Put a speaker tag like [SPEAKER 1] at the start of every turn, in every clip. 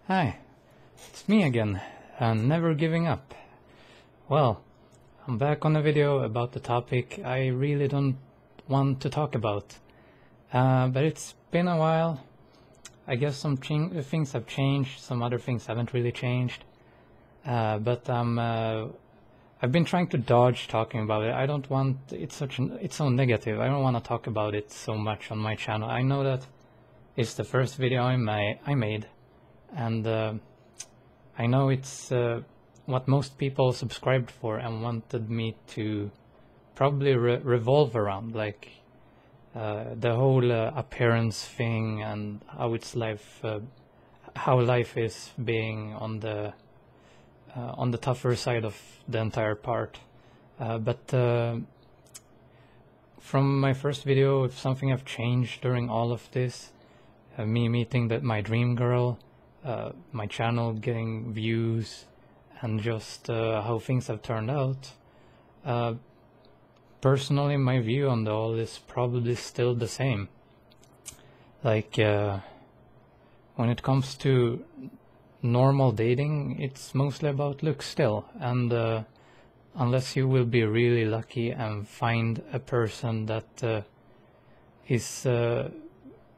[SPEAKER 1] Hi, it's me again, and never giving up. Well, I'm back on a video about the topic I really don't want to talk about. But it's been a while. I guess some things have changed, some other things haven't really changed. But I've been trying to dodge talking about it. I don't want it's so negative. I don't want to talk about it so much on my channel. I know that it's the first video I made, and I know it's what most people subscribed for and wanted me to probably revolve around, like the whole appearance thing and how it's how life is being on the tougher side of the entire part. But from my first video, if something have changed during all of this, me meeting my dream girl, my channel getting views, and just how things have turned out, personally my view on all is probably still the same. Like when it comes to normal dating, it's mostly about looks still, and unless you will be really lucky and find a person that is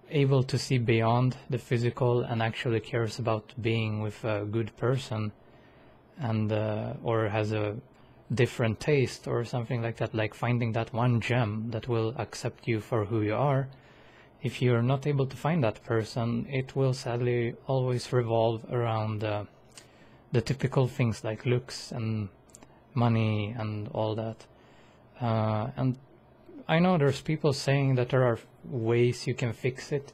[SPEAKER 1] able to see beyond the physical and actually cares about being with a good person, and or has a different taste or something like that, like finding that one gem that will accept you for who you are. If you're not able to find that person, it will sadly always revolve around the typical things like looks and money and all that. And I know there's people saying that there are ways you can fix it.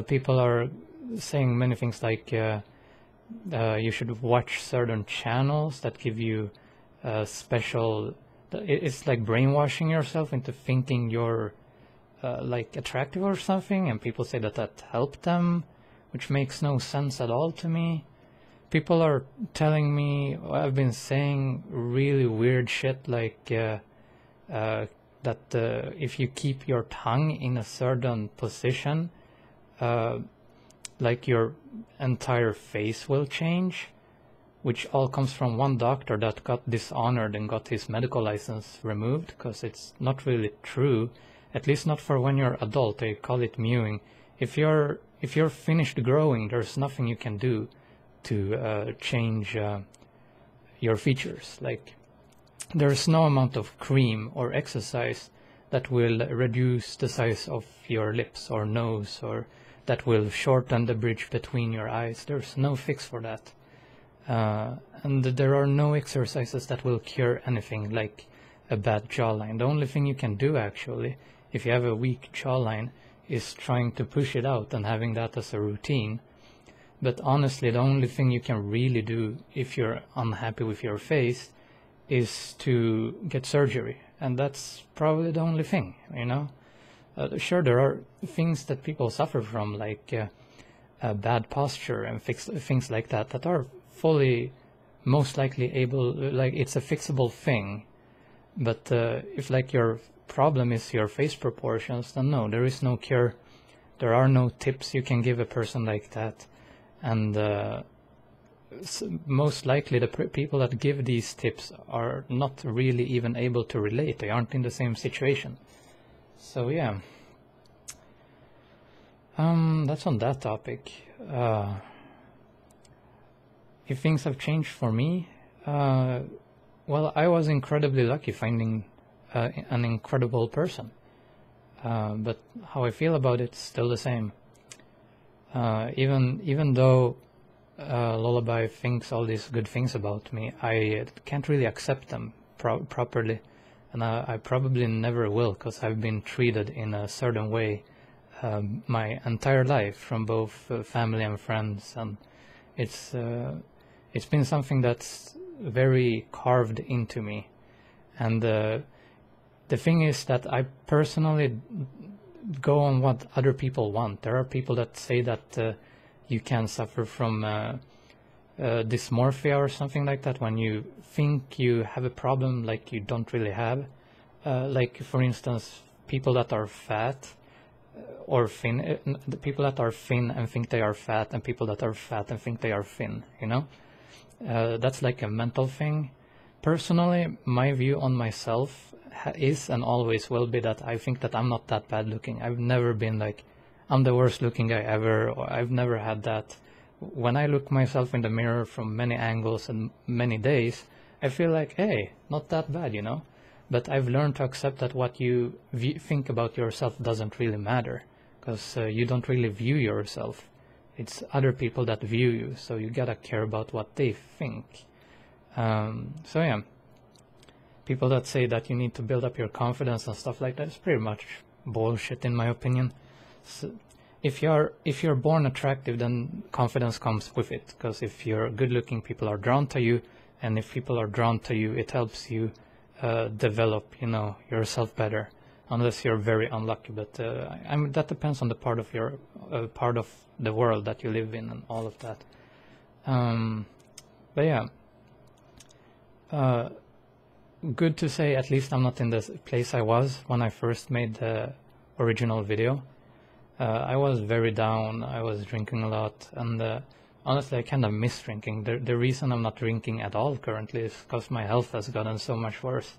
[SPEAKER 1] People are saying many things like you should watch certain channels that give you special... It's like brainwashing yourself into thinking you're like attractive or something, and people say that helped them, which makes no sense at all to me. People are telling me, I've been saying really weird shit like that if you keep your tongue in a certain position, like your entire face will change, which all comes from one doctor that got dishonored and got his medical license removed, because it's not really true, at least not for when you're adult. They call it mewing. If you're finished growing, there's nothing you can do to change your features. Like, there's no amount of cream or exercise that will reduce the size of your lips or nose, or that will shorten the bridge between your eyes. There's no fix for that. And there are no exercises that will cure anything like a bad jawline. The only thing you can do, actually, if you have a weak jawline, is trying to push it out and having that as a routine. But honestly, the only thing you can really do if you're unhappy with your face is to get surgery, and that's probably the only thing, you know. Sure, there are things that people suffer from, like bad posture and things like that are fully, most likely able, like, it's a fixable thing. But if like your problem is your face proportions, then no, there is no cure. There are no tips you can give a person like that, and most likely the people that give these tips are not really even able to relate. They aren't in the same situation. So yeah, that's on that topic. If things have changed for me, well, I was incredibly lucky finding an incredible person, but how I feel about it's still the same. Even though Lullaby thinks all these good things about me, I can't really accept them properly, and I probably never will, because I've been treated in a certain way my entire life from both family and friends, and it's been something that's very carved into me. And the thing is that I personally go on what other people want. There are people that say that you can suffer from dysmorphia or something like that when you think you have a problem like you don't really have. Like, for instance, people that are fat or thin, the people that are thin and think they are fat, and people that are fat and think they are thin, you know? That's like a mental thing. Personally, my view on myself is and always will be that I think that I'm not that bad looking. I've never been like, I'm the worst looking guy ever, or I've never had that. When I look myself in the mirror from many angles and many days, I feel like, hey, not that bad, you know? But I've learned to accept that what you think about yourself doesn't really matter, because you don't really view yourself. It's other people that view you, so you gotta care about what they think. So yeah, people that say that you need to build up your confidence and stuff like that is pretty much bullshit in my opinion. So if you're born attractive, then confidence comes with it, because if you're good looking, people are drawn to you, and if people are drawn to you, it helps you develop, you know, yourself better, unless you're very unlucky. But I mean, that depends on the part of your part of the world that you live in and all of that. But yeah, good to say at least I'm not in the place I was when I first made the original video. I was very down, I was drinking a lot, and honestly I kind of miss drinking. The reason I'm not drinking at all currently is because my health has gotten so much worse.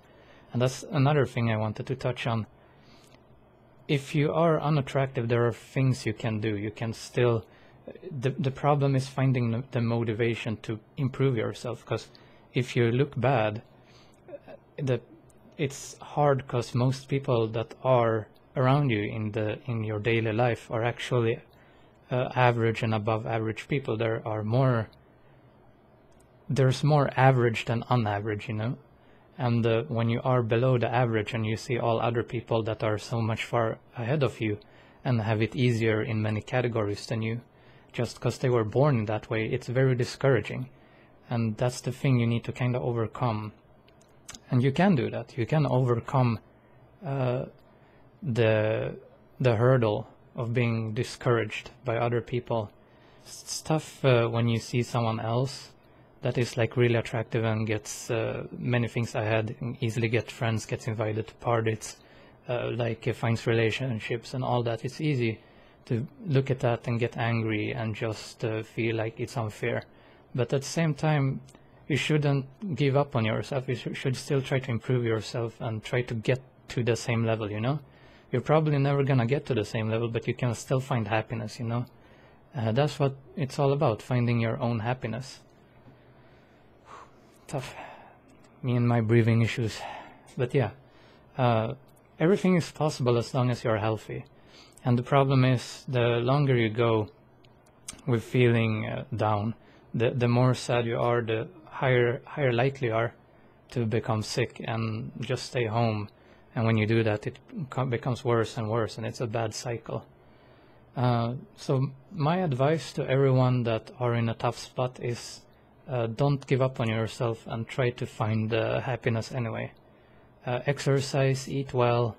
[SPEAKER 1] And that's another thing I wanted to touch on. If you are unattractive, there are things you can do. You can still... The problem is finding the motivation to improve yourself, because if you look bad, it's hard, because most people that are around you in your daily life are actually average and above average people. There's more average than unaverage, you know. And when you are below the average and you see all other people that are so much far ahead of you and have it easier in many categories than you, just because they were born in that way, it's very discouraging. And that's the thing you need to kind of overcome. And you can do that. You can overcome the hurdle of being discouraged by other people. It's tough when you see someone else that is like really attractive and gets many things ahead, and easily get friends, gets invited to parties, finds relationships and all that. It's easy to look at that and get angry and just feel like it's unfair. But at the same time, you shouldn't give up on yourself. You should still try to improve yourself and try to get to the same level, you know? You're probably never gonna get to the same level, but you can still find happiness, you know? That's what it's all about, finding your own happiness. Tough. Me and my breathing issues. But yeah, everything is possible as long as you're healthy. And the problem is, the longer you go with feeling down, the more sad you are, the higher likely you are to become sick and just stay home. And when you do that, it becomes worse and worse, and it's a bad cycle. So my advice to everyone that are in a tough spot is don't give up on yourself and try to find happiness anyway. Exercise, eat well,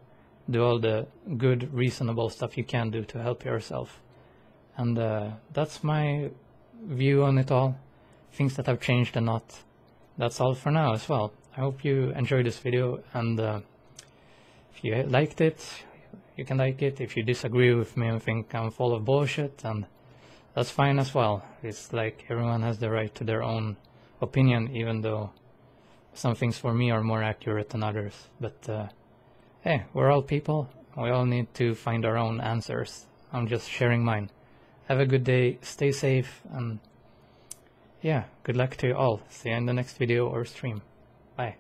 [SPEAKER 1] do all the good, reasonable stuff you can do to help yourself. And that's my view on it all. Things that have changed and not. That's all for now as well. I hope you enjoyed this video, and if you liked it, you can like it. If you disagree with me and think I'm full of bullshit, and that's fine as well. It's like everyone has the right to their own opinion, even though some things for me are more accurate than others. But hey, we're all people. We all need to find our own answers. I'm just sharing mine. Have a good day, stay safe, and yeah, good luck to you all. See you in the next video or stream. Bye.